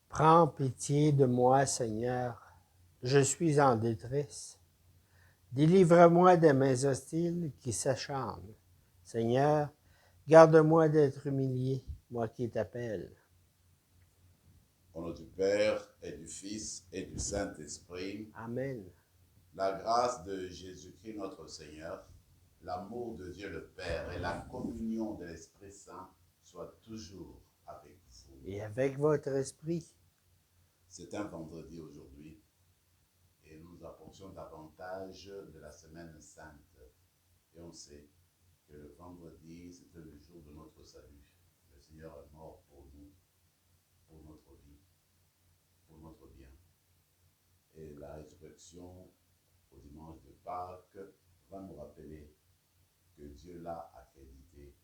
Prends pitié de moi, Seigneur, je suis en détresse. Délivre-moi des mains hostiles qui s'acharnent. Seigneur, garde-moi d'être humilié, moi qui t'appelle. Au nom du Père et du Fils et du Saint-Esprit, Amen. la grâce de Jésus-Christ notre Seigneur, l'amour de Dieu le Père et la communion de l'Esprit Saint soient toujours avec vous. Et avec votre esprit. C'est un vendredi aujourd'hui et nous approchons davantage de la semaine sainte. Et on sait que le vendredi, c'était le jour de notre salut. Le Seigneur est mort pour nous, pour notre vie, pour notre bien. Et la résurrection au dimanche de Pâques va nous rappeler que Dieu l'a accrédité,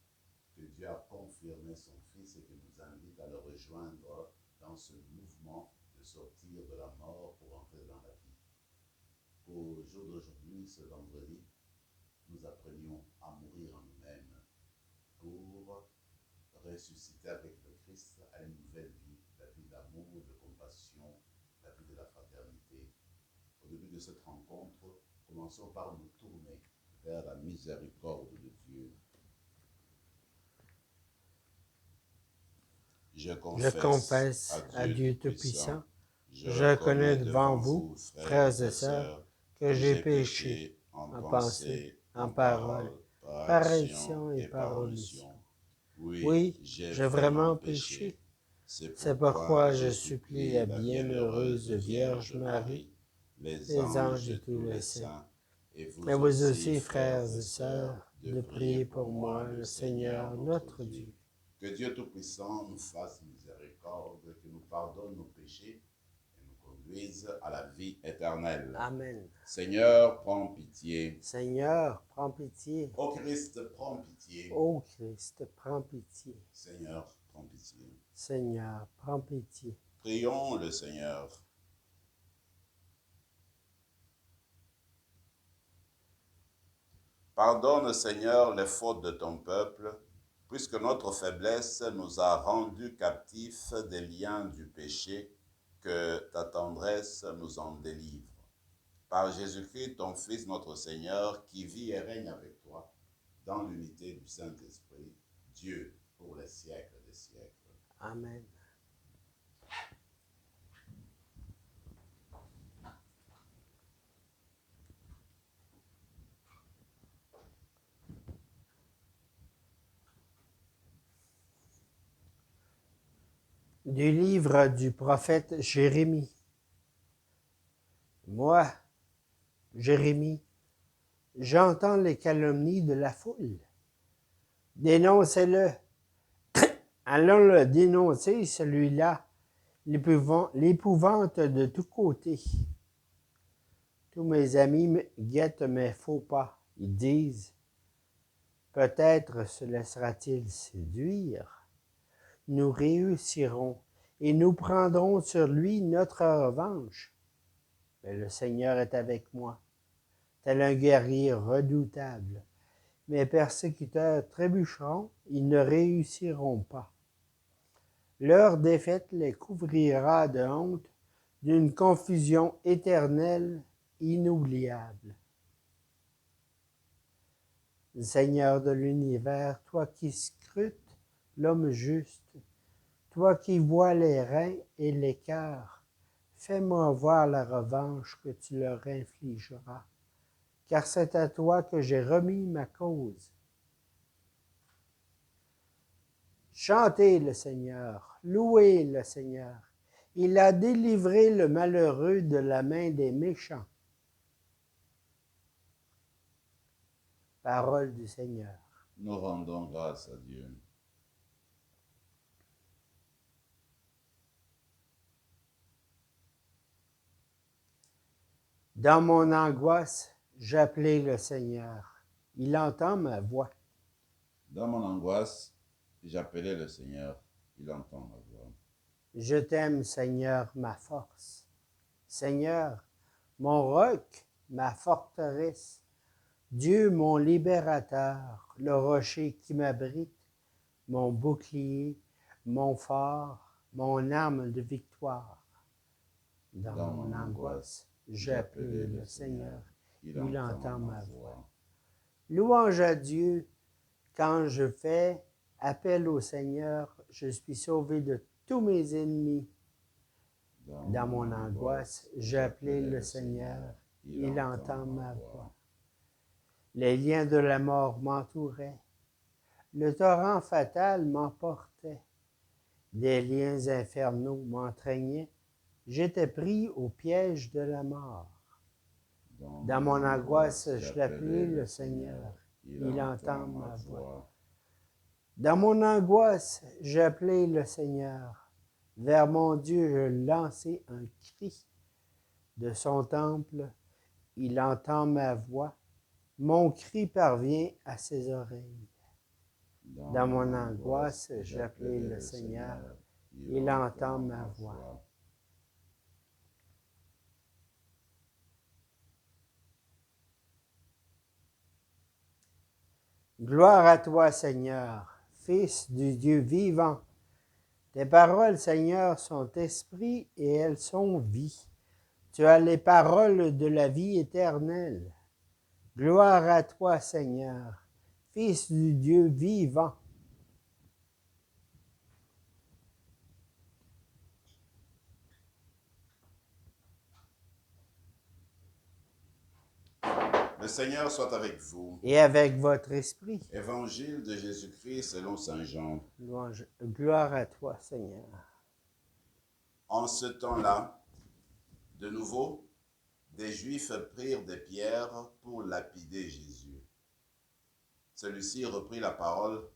que Dieu a confirmé son Fils et qu'il nous invite à le rejoindre dans ce mouvement de sortir de la mort pour entrer dans la vie. Au jour d'aujourd'hui, ce vendredi, nous apprenions à mourir en nous-mêmes pour ressusciter avec le Christ à une nouvelle vie, la vie d'amour, de compassion, la vie de la fraternité. Au début de cette rencontre, commençons par nous tourner vers la miséricorde de Dieu. Je confesse à Dieu Tout-Puissant, je reconnais devant vous, frères et sœurs, que j'ai péché en pensée, en parole, par action et par omission. Oui, j'ai vraiment péché. C'est pourquoi je supplie la bienheureuse Vierge Marie, les anges et tous les saints, et vous aussi, frères et sœurs, de prier pour moi, le Seigneur notre Dieu. Que Dieu Tout-Puissant nous fasse miséricorde, qu'il nous pardonne nos péchés et nous conduise à la vie éternelle. Amen. Seigneur, prends pitié. Seigneur, prends pitié. Ô Christ, prends pitié. Ô Christ, prends pitié. Seigneur, prends pitié. Seigneur, prends pitié. Prions le Seigneur. Pardonne, Seigneur, les fautes de ton peuple, puisque notre faiblesse nous a rendus captifs des liens du péché, que ta tendresse nous en délivre. Par Jésus-Christ, ton Fils, notre Seigneur, qui vit et règne avec toi, dans l'unité du Saint-Esprit, Dieu, pour les siècles des siècles. Amen. Du livre du prophète Jérémie. Moi, Jérémie, j'entends les calomnies de la foule. Dénoncez-le. Allons le dénoncer, celui-là, l'épouvante de tous côtés. Tous mes amis guettent mes faux pas. Ils disent, peut-être se laissera-t-il séduire. Nous réussirons et nous prendrons sur lui notre revanche. Mais le Seigneur est avec moi, tel un guerrier redoutable. Mes persécuteurs trébucheront, ils ne réussiront pas. Leur défaite les couvrira de honte, d'une confusion éternelle, inoubliable. Seigneur de l'univers, toi qui scrutes l'homme juste, toi qui vois les reins et les cœurs, fais-moi voir la revanche que tu leur infligeras, car c'est à toi que j'ai remis ma cause. Chantez le Seigneur, louez le Seigneur. Il a délivré le malheureux de la main des méchants. Parole du Seigneur. Nous rendons grâce à Dieu. Dans mon angoisse, j'appelais le Seigneur. Il entend ma voix. Dans mon angoisse, j'appelais le Seigneur. Il entend ma voix. Je t'aime, Seigneur, ma force. Seigneur, mon roc, ma forteresse. Dieu, mon libérateur, le rocher qui m'abrite, mon bouclier, mon phare, mon arme de victoire. Dans Dans mon mon angoisse, j'ai j'ai appelé appelé le le Seigneur. Seigneur. Il entend ma voix. voix. Louange à Dieu. Quand je fais appel au Seigneur, je suis sauvé de tous mes ennemis. Dans mon angoisse, j'ai appelé le Seigneur. Il entend ma voix. Les liens de la mort m'entouraient. Le torrent fatal m'emportait. Des liens infernaux m'entraînaient. J'étais pris au piège de la mort. Dans mon angoisse, je l'appelais le Seigneur. Il entend ma voix. Dans mon angoisse, j'ai appelé le Seigneur. Vers mon Dieu, je lançai un cri. De son temple, il entend ma voix. Mon cri parvient à ses oreilles. Dans mon angoisse, j'ai appelé le Seigneur. Il entend ma voix. Gloire à toi, Seigneur, Fils du Dieu vivant. Tes paroles, Seigneur, sont esprit et elles sont vie. Tu as les paroles de la vie éternelle. Gloire à toi, Seigneur, Fils du Dieu vivant. Le Seigneur soit avec vous. Et avec votre esprit. Évangile de Jésus-Christ selon saint Jean. Louange, gloire à toi, Seigneur. En ce temps-là, de nouveau, des Juifs prirent des pierres pour lapider Jésus. Celui-ci reprit la parole.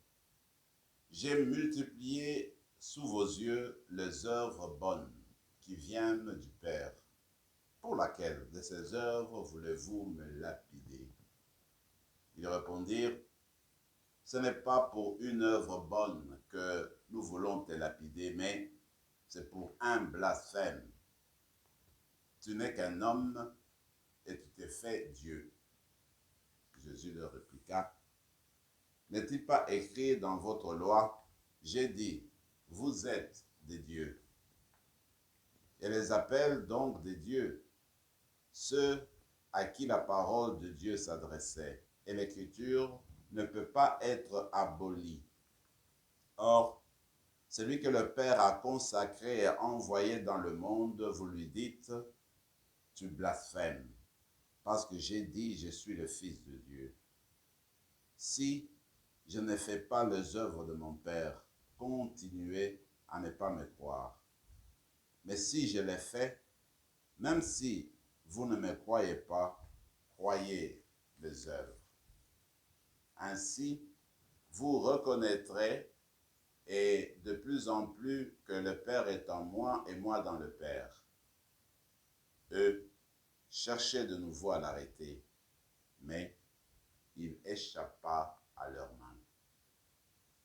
« J'ai multiplié sous vos yeux les œuvres bonnes qui viennent du Père. Pour laquelle de ces œuvres voulez-vous me lapider ?» Ils répondirent, « Ce n'est pas pour une œuvre bonne que nous voulons te lapider, mais c'est pour un blasphème. Tu n'es qu'un homme et tu t'es fait Dieu. » Jésus leur répliqua, « N'est-il pas écrit dans votre loi, j'ai dit, vous êtes des dieux. Et les appelle donc des dieux, ceux à qui la parole de Dieu s'adressait. Et l'écriture ne peut pas être abolie. Or, celui que le Père a consacré et envoyé dans le monde, vous lui dites, tu blasphèmes, parce que j'ai dit, je suis le Fils de Dieu. Si je ne fais pas les œuvres de mon Père, continuez à ne pas me croire. Mais si je les fais, même si vous ne me croyez pas, croyez les œuvres. Ainsi, vous reconnaîtrez et de plus en plus que le Père est en moi et moi dans le Père. Eux cherchaient de nouveau à l'arrêter, mais il échappa à leurs mains.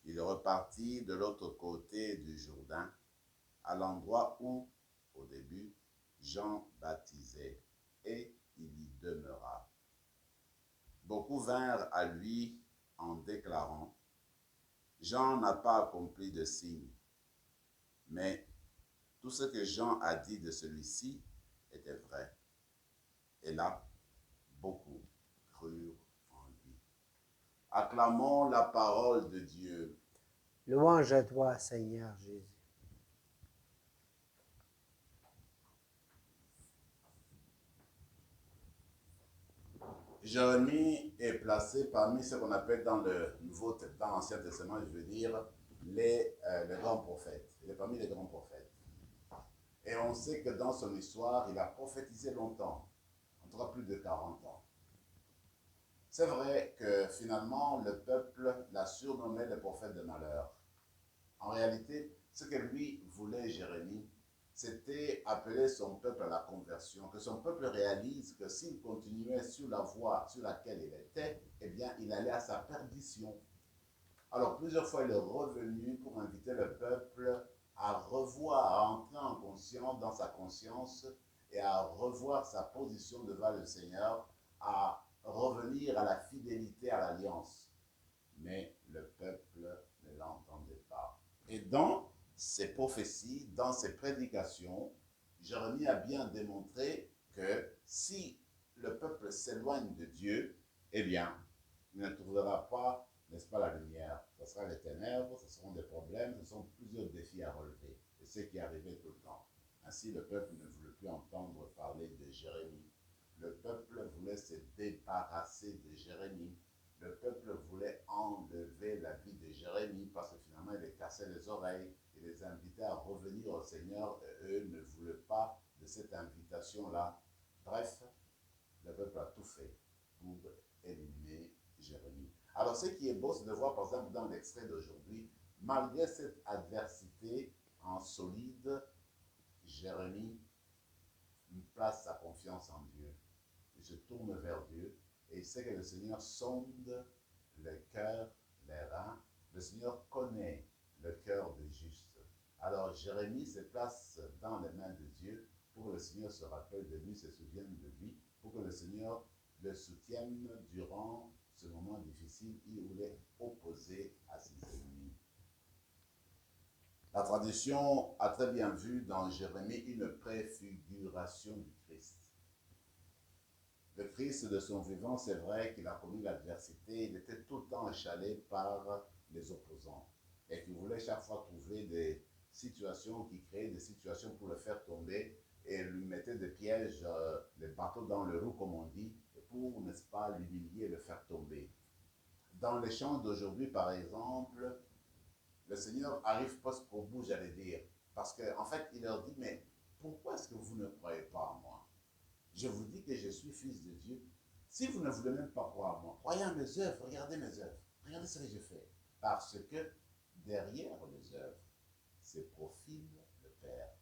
Il repartit de l'autre côté du Jourdain, à l'endroit où, au début, Jean baptisait, et il y demeura. Beaucoup vinrent à lui en déclarant, « Jean n'a pas accompli de signe, mais tout ce que Jean a dit de celui-ci était vrai. » Et là, beaucoup crurent en lui. Acclamons la parole de Dieu. Louange à toi, Seigneur Jésus. Jérémie est placé parmi ce qu'on appelle dans l'Ancien Testament, je veux dire, les grands prophètes. Il est parmi les grands prophètes. Et on sait que dans son histoire, il a prophétisé longtemps, en tout cas plus de 40 ans. C'est vrai que finalement, le peuple l'a surnommé le prophète de malheur. En réalité, ce que lui voulait, Jérémie, c'était appeler son peuple à la conversion, que son peuple réalise que s'il continuait sur la voie sur laquelle il était, eh bien, il allait à sa perdition. Alors, plusieurs fois, il est revenu pour inviter le peuple à revoir, à entrer en conscience, dans sa conscience, et à revoir sa position devant le Seigneur, à revenir à la fidélité à l'alliance. Mais le peuple ne l'entendait pas. Et dans ses prophéties, dans ses prédications, Jérémie a bien démontré que si le peuple s'éloigne de Dieu, eh bien, il ne trouvera pas, n'est-ce pas, la lumière. Ce sera les ténèbres, ce seront des problèmes, ce sont plusieurs défis à relever. Et c'est ce qui arrivait tout le temps. Ainsi, le peuple ne voulait plus entendre parler de Jérémie. Le peuple voulait se débarrasser de Jérémie. Le peuple voulait enlever la vie de Jérémie parce que finalement, il les cassait les oreilles. Il les invitait à revenir au Seigneur et eux ne voulaient pas de cette invitation-là. Bref, le peuple a tout fait pour éliminer Jérémie. Alors, ce qui est beau, c'est de voir, par exemple, dans l'extrait d'aujourd'hui, malgré cette adversité en solide, Jérémie place sa confiance en Dieu. Il se tourne vers Dieu et il sait que le Seigneur sonde le cœur, les reins. Le Seigneur connaît le cœur des justes. Alors Jérémie se place dans les mains de Dieu pour que le Seigneur se rappelle de lui, se souvienne de lui, pour que le Seigneur le soutienne durant ce moment difficile où il est opposé à ses ennemis. La tradition a très bien vu dans Jérémie une préfiguration du Christ. Le Christ, de son vivant, c'est vrai qu'il a connu l'adversité, il était tout le temps achalé par les opposants et qu'il voulait chaque fois trouver des situations qui créaient des situations pour le faire tomber et lui mettait des pièges, des bateaux dans le roue, comme on dit, pour, n'est-ce pas, l'humilier et le faire tomber. Dans les chants d'aujourd'hui, par exemple, le Seigneur arrive presque au bout, j'allais dire, parce qu'en fait, il leur dit, mais pourquoi est-ce que vous ne croyez pas en moi? Je vous dis que je suis fils de Dieu. Si vous ne voulez même pas croire en moi, croyez en mes œuvres, regardez mes œuvres, regardez ce que je fais. Parce que derrière les œuvres, se profile le Père,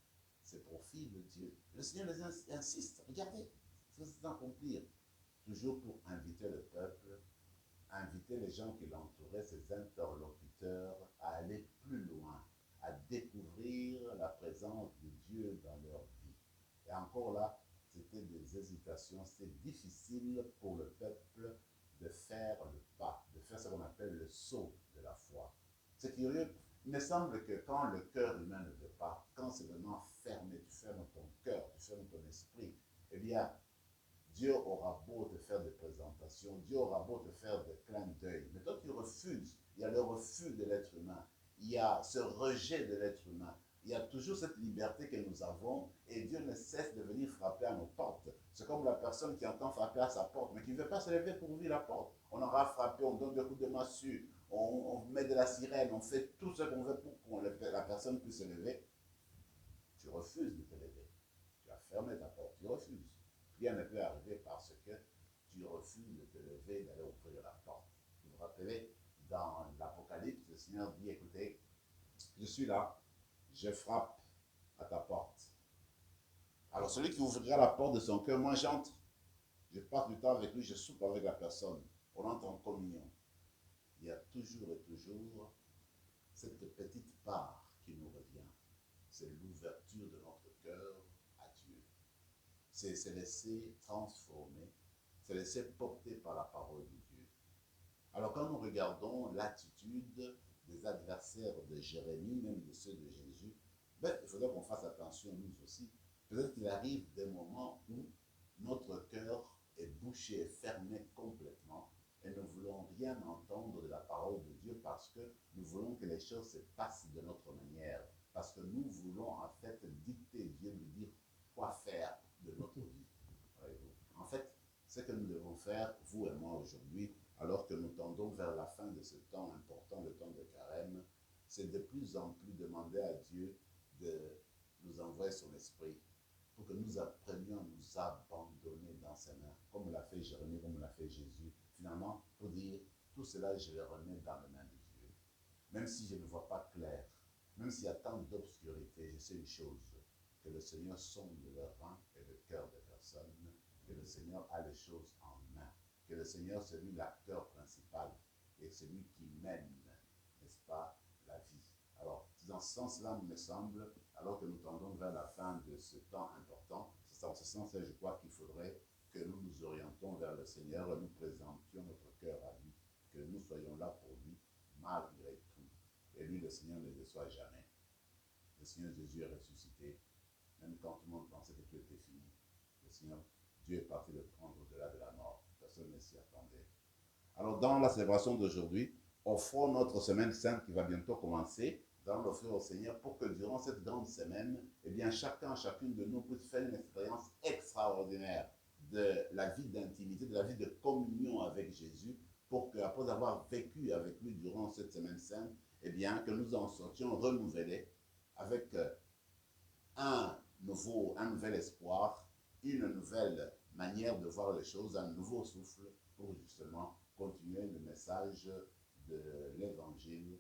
se profile Dieu. Le Seigneur les insiste, regardez, c'est d'accomplir. Toujours pour inviter le peuple, inviter les gens qui l'entouraient, ses interlocuteurs, à aller plus loin, à découvrir la présence de Dieu dans leur vie. Et encore là, c'était des hésitations, c'était difficile pour le peuple de faire le pas, de faire ce qu'on appelle le saut de la foi. C'est curieux, il me semble que quand le cœur humain ne veut pas, quand c'est vraiment fermé, tu fermes ton cœur, tu fermes ton esprit, eh bien, Dieu aura beau te faire des présentations, Dieu aura beau te faire des clins d'œil, mais toi tu refuses. Il y a le refus de l'être humain, il y a ce rejet de l'être humain, il y a toujours cette liberté que nous avons et Dieu ne cesse de venir frapper à nos portes. C'est comme la personne qui entend frapper à sa porte, mais qui ne veut pas se lever pour ouvrir la porte. On aura frappé, on donne des coups de massue, on met de la sirène, on fait tout ce qu'on veut pour que la personne puisse se lever. Tu refuses de te lever. Tu as fermé ta porte, tu refuses. Rien ne peut arriver parce que tu refuses de te lever, d'aller ouvrir la porte. Vous vous rappelez, dans l'Apocalypse, le Seigneur dit, écoutez, je suis là, je frappe à ta porte. Alors celui qui ouvrira la porte de son cœur, moi j'entre, je passe du temps avec lui, je soupe avec la personne, on entre en communion. Il y a toujours et toujours cette petite part qui nous revient. C'est l'ouverture de notre cœur à Dieu. C'est se laisser transformer, se laisser porter par la parole de Dieu. Alors quand nous regardons l'attitude des adversaires de Jérémie, même de ceux de Jésus, il faudrait qu'on fasse attention nous aussi. Peut-être qu'il arrive des moments où notre cœur est bouché, fermé complètement, et nous ne voulons rien entendre de la parole de Dieu parce que nous voulons que les choses se passent de notre manière. Parce que nous voulons en fait dicter Dieu, lui dire quoi faire de notre vie. En fait, ce que nous devons faire, vous et moi aujourd'hui, alors que nous tendons vers la fin de ce temps important, le temps de carême, c'est de plus en plus demander à Dieu de nous envoyer son esprit pour que nous apprenions à nous abandonner dans ses mains, comme l'a fait Jérémie, comme l'a fait Jésus. Finalement, pour dire, tout cela, je le remets dans les mains de Dieu. Même si je ne vois pas clair, même s'il y a tant d'obscurité, je sais une chose, que le Seigneur sonde le rein et le cœur des personnes, que le Seigneur a les choses en main, que le Seigneur, c'est lui l'acteur principal et c'est lui qui mène, n'est-ce pas, la vie. Alors, dans ce sens-là, il me semble, alors que nous tendons vers la fin de ce temps important, c'est dans ce sens-là, je crois qu'il faudrait que nous nous orientons vers le Seigneur et nous présentions notre cœur à lui, que nous soyons là pour lui, malgré tout. Et lui, le Seigneur, ne déçoit jamais. le Seigneur Jésus est ressuscité. Même quand tout le monde pensait que tout était fini, le Seigneur, Dieu est parti le prendre au-delà de la mort. Personne ne s'y attendait. Alors, dans la célébration d'aujourd'hui, offrons notre semaine sainte qui va bientôt commencer, nous allons l'offrir au Seigneur pour que durant cette grande semaine, eh bien, chacune de nous puisse faire une expérience extraordinaire de la vie d'intimité, de la vie de communion avec Jésus, pour qu'après avoir vécu avec lui durant cette semaine sainte, eh bien, que nous en sortions renouvelés avec un nouvel espoir, une nouvelle manière de voir les choses, un nouveau souffle pour justement continuer le message de l'Évangile,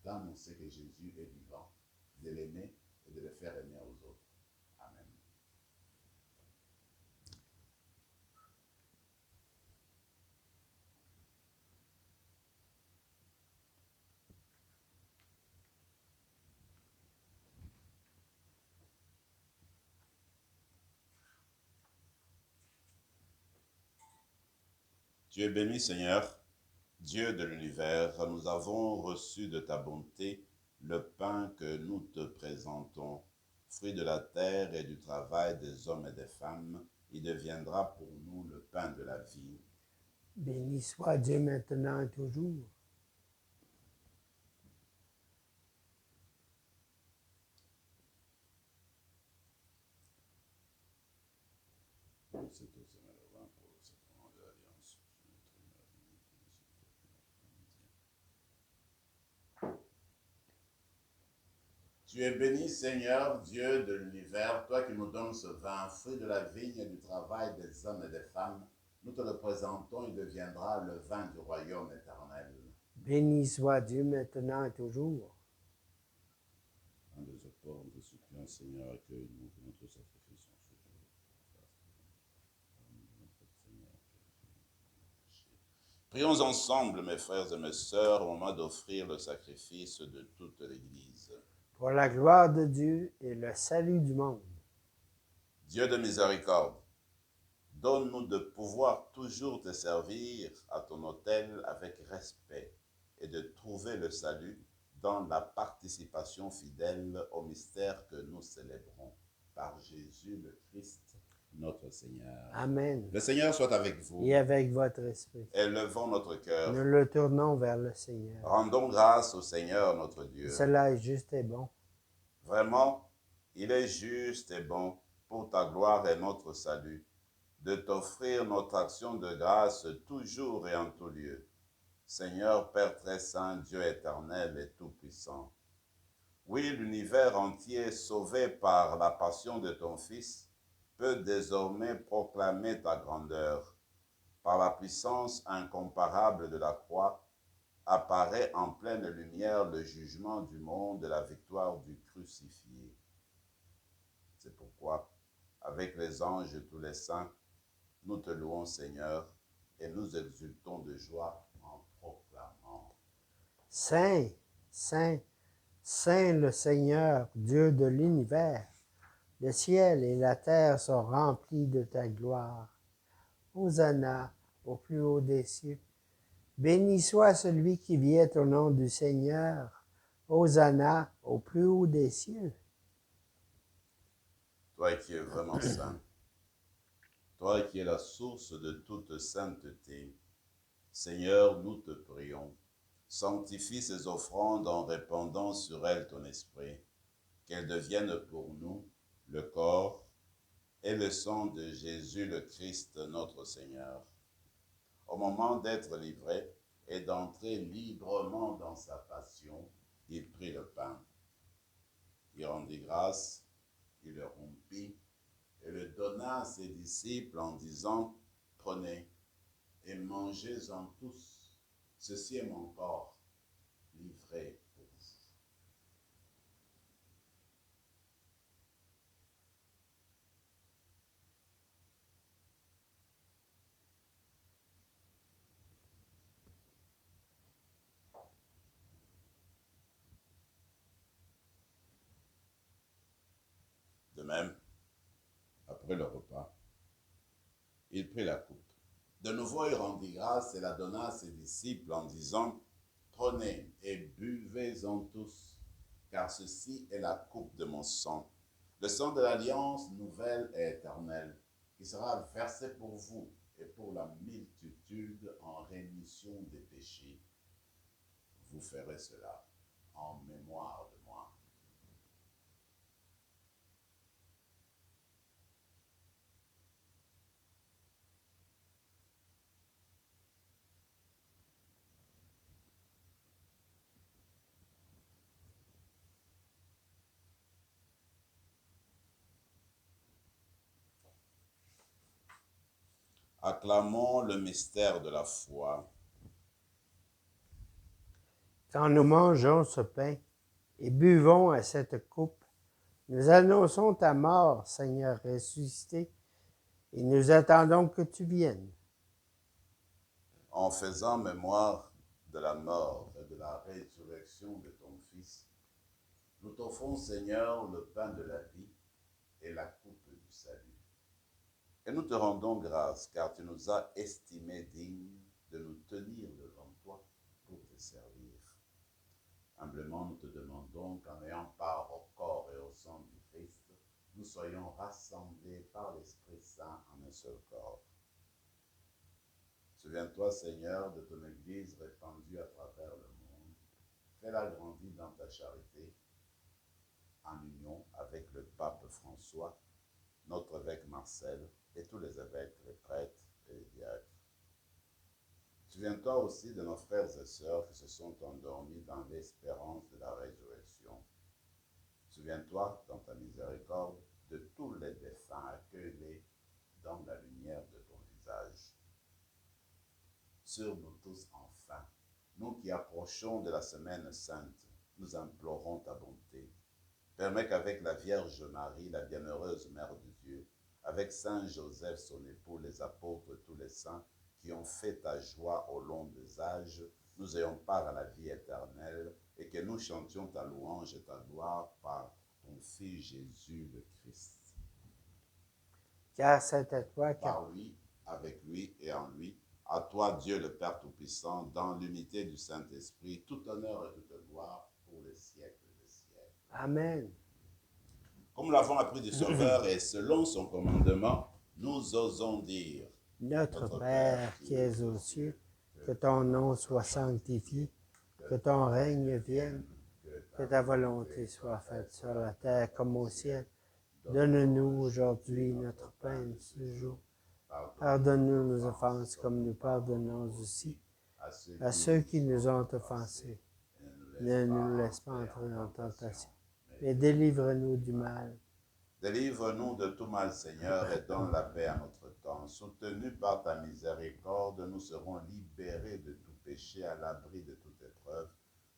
d'annoncer que Jésus est vivant, de l'aimer et de le faire aimer aux autres. Amen. Tu es béni, Seigneur, Dieu de l'univers. Nous avons reçu de ta bonté le pain que nous te présentons, fruit de la terre et du travail des hommes et des femmes. Il deviendra pour nous le pain de la vie. Béni soit Dieu maintenant et toujours. C'est au Seigneur le vin pour le sacrement de l'Alliance. Tu es béni, Seigneur, Dieu de l'univers, toi qui nous donnes ce vin, fruit de la vigne et du travail des hommes et des femmes. Nous te le présentons, il deviendra le vin du royaume éternel. Béni soit Dieu maintenant et toujours. Un des apports, nous te supplions, Seigneur, accueille-nous pour notre sacrifice en ce jour. Prions ensemble, mes frères et mes sœurs, au moment d'offrir le sacrifice de toute l'Église. Pour la gloire de Dieu et le salut du monde. Dieu de miséricorde, donne-nous de pouvoir toujours te servir à ton autel avec respect et de trouver le salut dans la participation fidèle au mystère que nous célébrons. Par Jésus le Christ, notre Seigneur. Amen. Le Seigneur soit avec vous. Et avec votre esprit. Élevons notre cœur. Nous le tournons vers le Seigneur. Rendons grâce au Seigneur notre Dieu. Cela est juste et bon. Vraiment, il est juste et bon pour ta gloire et notre salut de t'offrir notre action de grâce toujours et en tout lieu. Seigneur, Père très saint, Dieu éternel et tout-puissant. Oui, l'univers entier, sauvé par la passion de ton Fils, peut désormais proclamer ta grandeur. Par la puissance incomparable de la croix, apparaît en pleine lumière le jugement du monde et la victoire du crucifié. C'est pourquoi, avec les anges et tous les saints, nous te louons, Seigneur, et nous exultons de joie en proclamant. Saint, Saint, Saint le Seigneur, Dieu de l'univers. Le ciel et la terre sont remplis de ta gloire. Hosanna au plus haut des cieux. Béni soit celui qui vient au nom du Seigneur. Hosanna au plus haut des cieux. Toi qui es vraiment saint, toi qui es la source de toute sainteté, Seigneur, nous te prions, sanctifie ces offrandes en répandant sur elles ton esprit, qu'elles deviennent pour nous le corps et le sang de Jésus le Christ notre Seigneur. Au moment d'être livré et d'entrer librement dans sa passion, il prit le pain. Il rendit grâce, il le rompit et le donna à ses disciples en disant, « Prenez et mangez-en tous, ceci est mon corps, livré pour vous. » De même, après le repas, il prit la coupe. De nouveau, il rendit grâce et la donna à ses disciples en disant, « Prenez et buvez-en tous, car ceci est la coupe de mon sang, le sang de l'alliance nouvelle et éternelle, qui sera versé pour vous et pour la multitude en rémission des péchés. Vous ferez cela en mémoire de moi. Acclamons le mystère de la foi. Quand nous mangeons ce pain et buvons à cette coupe, nous annonçons ta mort, Seigneur ressuscité, et nous attendons que tu viennes. En faisant mémoire de la mort et de la résurrection de ton Fils, nous t'offrons, Seigneur, le pain de la vie et la coupe du salut. Et nous te rendons grâce, car tu nous as estimés dignes de nous tenir devant toi pour te servir. Humblement, nous te demandons qu'en ayant part au corps et au sang du Christ, nous soyons rassemblés par l'Esprit Saint en un seul corps. Souviens-toi, Seigneur, de ton Église répandue à travers le monde. Fais-la grandir dans ta charité, en union avec le pape François, notre évêque Marcel, et tous les évêques, les prêtres et les diacres. Souviens-toi aussi de nos frères et sœurs qui se sont endormis dans l'espérance de la résurrection. Souviens-toi, dans ta miséricorde, de tous les défunts, accueille-les dans la lumière de ton visage. Sur nous tous enfin, nous qui approchons de la semaine sainte, nous implorons ta bonté. Permets qu'avec la Vierge Marie, la bienheureuse Mère de Dieu, avec Saint Joseph, son époux, les apôtres, tous les saints qui ont fait ta joie au long des âges, nous ayons part à la vie éternelle et que nous chantions ta louange et ta gloire par ton Fils Jésus le Christ. Car c'est à toi Par lui, avec lui et en lui, à toi Dieu le Père Tout-Puissant, dans l'unité du Saint-Esprit, tout honneur et toute gloire pour les siècles des siècles. Amen. Comme nous l'avons appris du Sauveur et selon son commandement, nous osons dire: Notre Père qui es aux cieux, que ton nom soit sanctifié, que ton règne vienne, que ta volonté soit faite sur la terre comme au ciel. Donne-nous aujourd'hui notre pain de ce jour. Pardonne-nous nos offenses comme nous pardonnons aussi à ceux qui nous ont offensés. Ne nous laisse pas entrer en tentation, mais délivre-nous du mal. Délivre-nous de tout mal, Seigneur, et donne la paix à notre temps. Soutenus par ta miséricorde, nous serons libérés de tout péché, à l'abri de toute épreuve.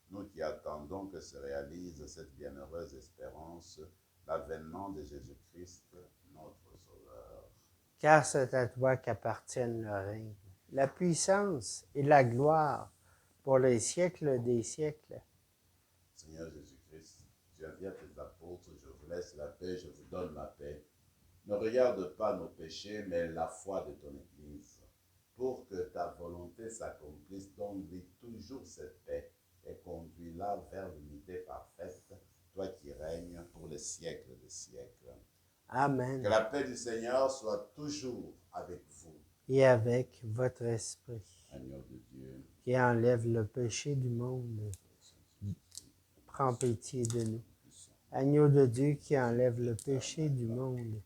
Nous qui attendons que se réalise cette bienheureuse espérance, l'avènement de Jésus-Christ, notre Sauveur. Car c'est à toi qu'appartiennent le règne, la puissance et la gloire pour les siècles des siècles. Seigneur Jésus-Christ, tu as dit à tes apôtres: je vous laisse la paix, je vous donne la paix. Ne regarde pas nos péchés, mais la foi de ton Église. Pour que ta volonté s'accomplisse, donne-lui toujours cette paix et conduis-la vers l'unité parfaite, toi qui règnes pour les siècles des siècles. Amen. Que la paix du Seigneur soit toujours avec vous. Et avec votre esprit, Agneau de Dieu, qui enlève le péché du monde, prends pitié de nous. Agneau de Dieu qui enlève le péché du monde,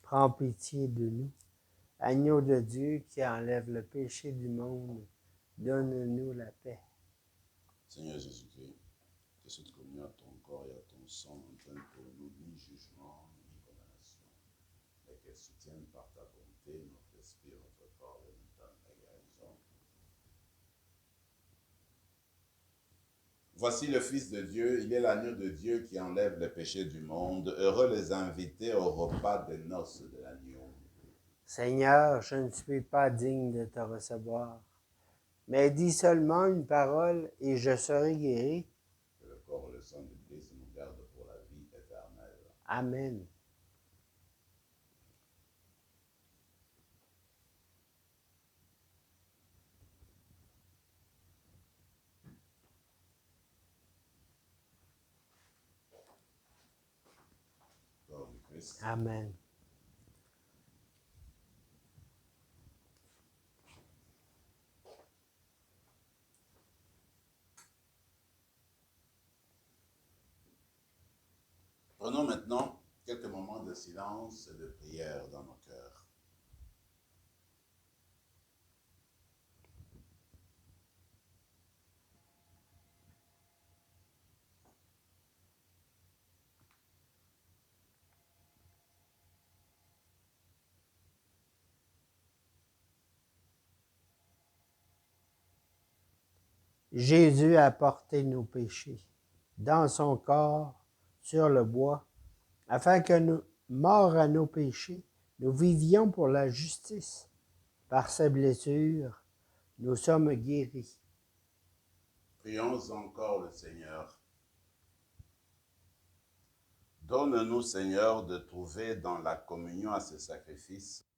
prends pitié de nous. Agneau de Dieu qui enlève le péché du monde, donne-nous la paix. Seigneur Jésus-Christ, que cette communion à ton corps et à ton sang n'entraîne pour nous ni jugement ni condamnation, mais qu'elle soutienne par ta bonté notre esprit, notre corps et notre âme la guérison. Voici le Fils de Dieu, il est l'agneau de Dieu qui enlève le péché du monde. Heureux les invités au repas des noces de l'agneau. Seigneur, je ne suis pas digne de te recevoir, mais dis seulement une parole et je serai guéri. Que le corps et le sang du Christ nous gardent pour la vie éternelle. Amen. Jésus-Christ. Amen. Prenons maintenant quelques moments de silence et de prière dans nos cœurs. Jésus a porté nos péchés dans son corps sur le bois, afin que nous, morts à nos péchés, nous vivions pour la justice. Par ses blessures, nous sommes guéris. Prions encore le Seigneur. Donne-nous, Seigneur, de trouver dans la communion à ce sacrifice